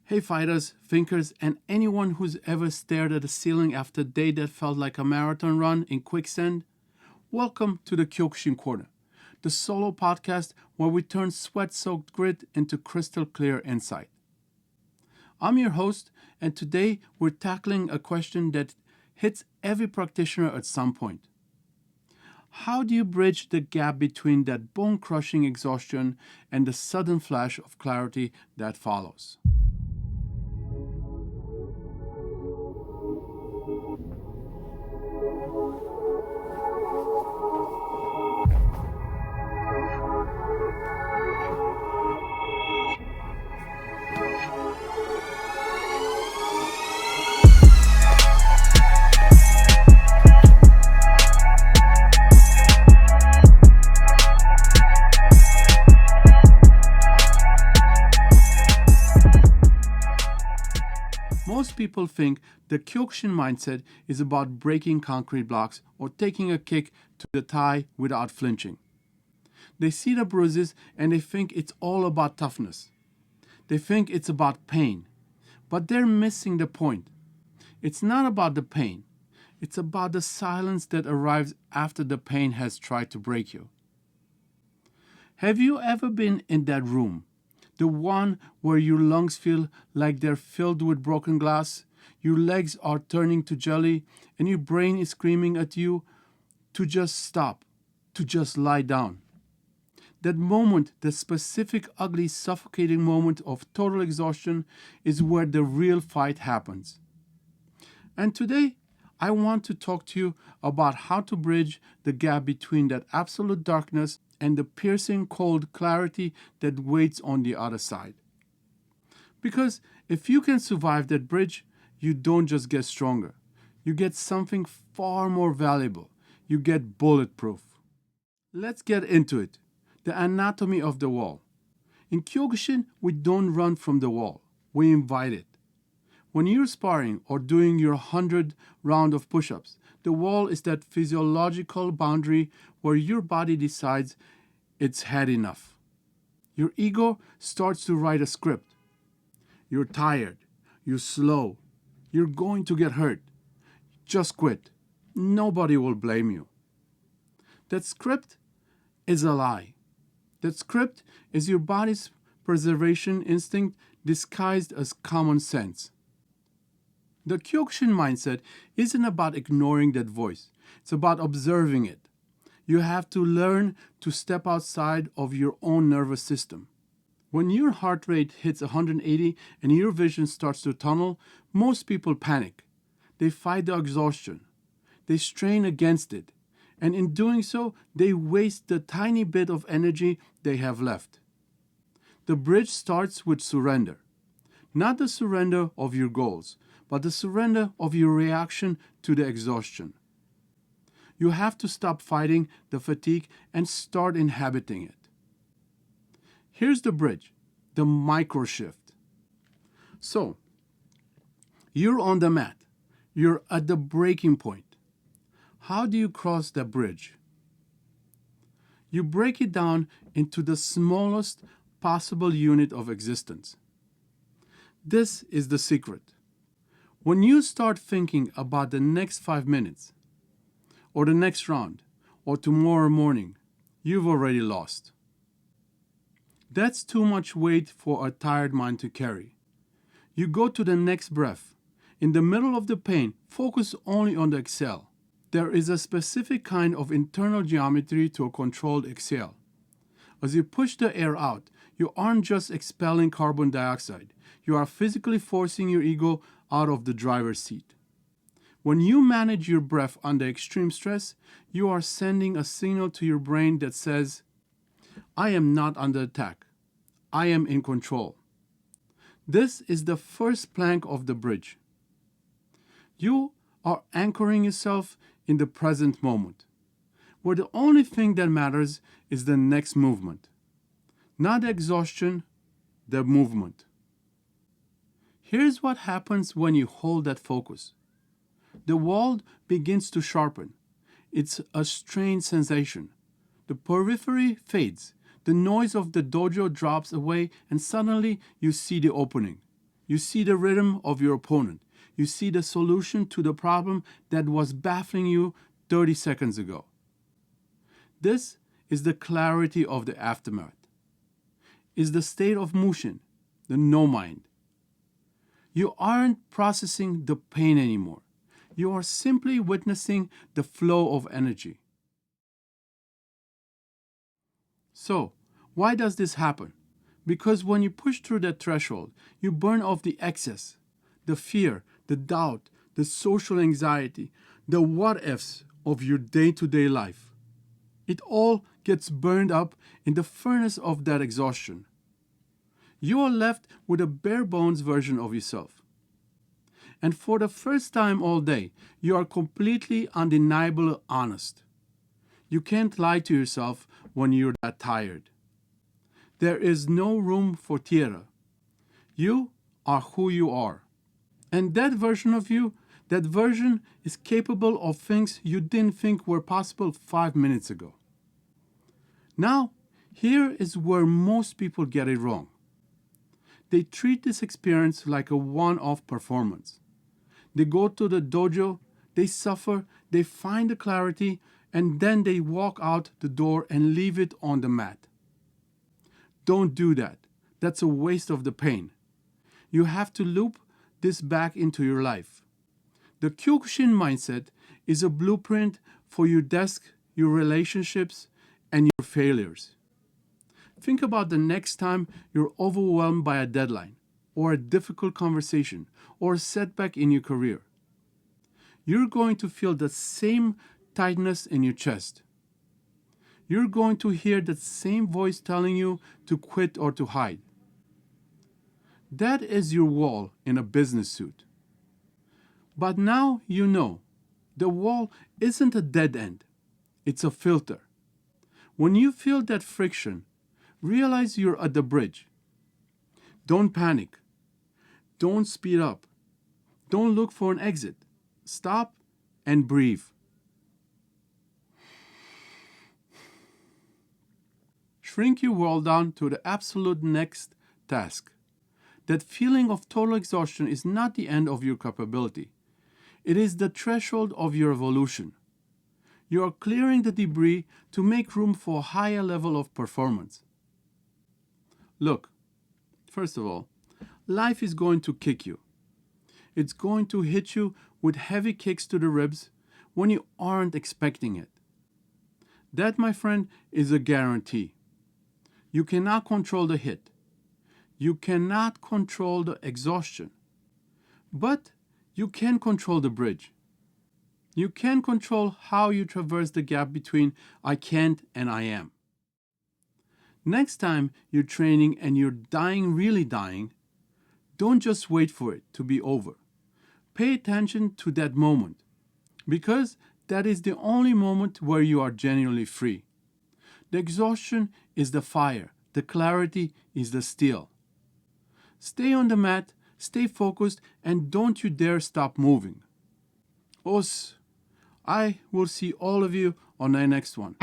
Hey fighters, thinkers, and anyone who's ever stared at the ceiling after a day that felt like a marathon run in quicksand, welcome to the Kyokushin Corner, the solo podcast where we turn sweat-soaked grit into crystal clear insight. I'm your host, and today we're tackling a question that hits every practitioner at some point. How do you bridge the gap between that bone-crushing exhaustion and the sudden flash of clarity that follows? Most people think the Kyokushin mindset is about breaking concrete blocks or taking a kick to the thigh without flinching. They see the bruises and they think it's all about toughness. They think it's about pain. But they're missing the point. It's not about the pain. It's about the silence that arrives after the pain has tried to break you. Have you ever been in that room? The one where your lungs feel like they're filled with broken glass, your legs are turning to jelly, and your brain is screaming at you to just stop, to just lie down. That moment, the specific, ugly, suffocating moment of total exhaustion, is where the real fight happens. And today, I want to talk to you about how to bridge the gap between that absolute darkness and the piercing cold clarity that waits on the other side. Because if you can survive that bridge, you don't just get stronger. You get something far more valuable. You get bulletproof. Let's get into it. The anatomy of the wall. In Kyokushin, we don't run from the wall. We invite it. When you're sparring or doing your 100 round of push-ups, the wall is that physiological boundary where your body decides it's had enough. Your ego starts to write a script. You're tired. You're slow. You're going to get hurt. Just quit. Nobody will blame you. That script is a lie. That script is your body's preservation instinct disguised as common sense. The Kyokushin mindset isn't about ignoring that voice. It's about observing it. You have to learn to step outside of your own nervous system. When your heart rate hits 180 and your vision starts to tunnel, most people panic. They fight the exhaustion. They strain against it. And in doing so, they waste the tiny bit of energy they have left. The bridge starts with surrender. Not the surrender of your goals, but the surrender of your reaction to the exhaustion. You have to stop fighting the fatigue and start inhabiting it. Here's the bridge, the micro shift. So, you're on the mat. You're at the breaking point. How do you cross the bridge? You break it down into the smallest possible unit of existence. This is the secret. When you start thinking about the next 5 minutes, or the next round, or tomorrow morning, you've already lost. That's too much weight for a tired mind to carry. You go to the next breath. In the middle of the pain, focus only on the exhale. There is a specific kind of internal geometry to a controlled exhale. As you push the air out, you aren't just expelling carbon dioxide. You are physically forcing your ego out of the driver's seat. When you manage your breath under extreme stress, you are sending a signal to your brain that says, I am not under attack. I am in control. This is the first plank of the bridge. You are anchoring yourself in the present moment, where the only thing that matters is the next movement. Not the exhaustion, the movement. Here's what happens when you hold that focus. The wall begins to sharpen. It's a strange sensation. The periphery fades. The noise of the dojo drops away and suddenly you see the opening. You see the rhythm of your opponent. You see the solution to the problem that was baffling you 30 seconds ago. This is the clarity of the aftermath. Is the state of motion, the no mind. You aren't processing the pain anymore. You are simply witnessing the flow of energy. So, why does this happen? Because when you push through that threshold, you burn off the excess, the fear, the doubt, the social anxiety, the what-ifs of your day-to-day life. It all gets burned up in the furnace of that exhaustion. You are left with a bare-bones version of yourself. And for the first time all day, you are completely undeniably honest. You can't lie to yourself when you're that tired. There is no room for theater. You are who you are. And that version of you, that version is capable of things you didn't think were possible 5 minutes ago. Now, here is where most people get it wrong. They treat this experience like a one-off performance. They go to the dojo, they suffer, they find the clarity, and then they walk out the door and leave it on the mat. Don't do that. That's a waste of the pain. You have to loop this back into your life. The Kyokushin mindset is a blueprint for your desk, your relationships, and your failures. Think about the next time you're overwhelmed by a deadline, or a difficult conversation, or a setback in your career. You're going to feel the same tightness in your chest. You're going to hear that same voice telling you to quit or to hide. That is your wall in a business suit. But now you know, the wall isn't a dead end. It's a filter. When you feel that friction, realize you're at the bridge. Don't panic. Don't speed up. Don't look for an exit. Stop and breathe. Shrink your world down to the absolute next task. That feeling of total exhaustion is not the end of your capability. It is the threshold of your evolution. You are clearing the debris to make room for a higher level of performance. Look, first of all, life is going to kick you. It's going to hit you with heavy kicks to the ribs when you aren't expecting it. That, my friend, is a guarantee. You cannot control the hit. You cannot control the exhaustion. But you can control the bridge. You can control how you traverse the gap between I can't and I am. Next time you're training and you're really dying, don't just wait for it to be over. Pay attention to that moment, because that is the only moment where you are genuinely free. The exhaustion is the fire, the clarity is the steel. Stay on the mat, stay focused, and don't you dare stop moving. I will see all of you on the next one.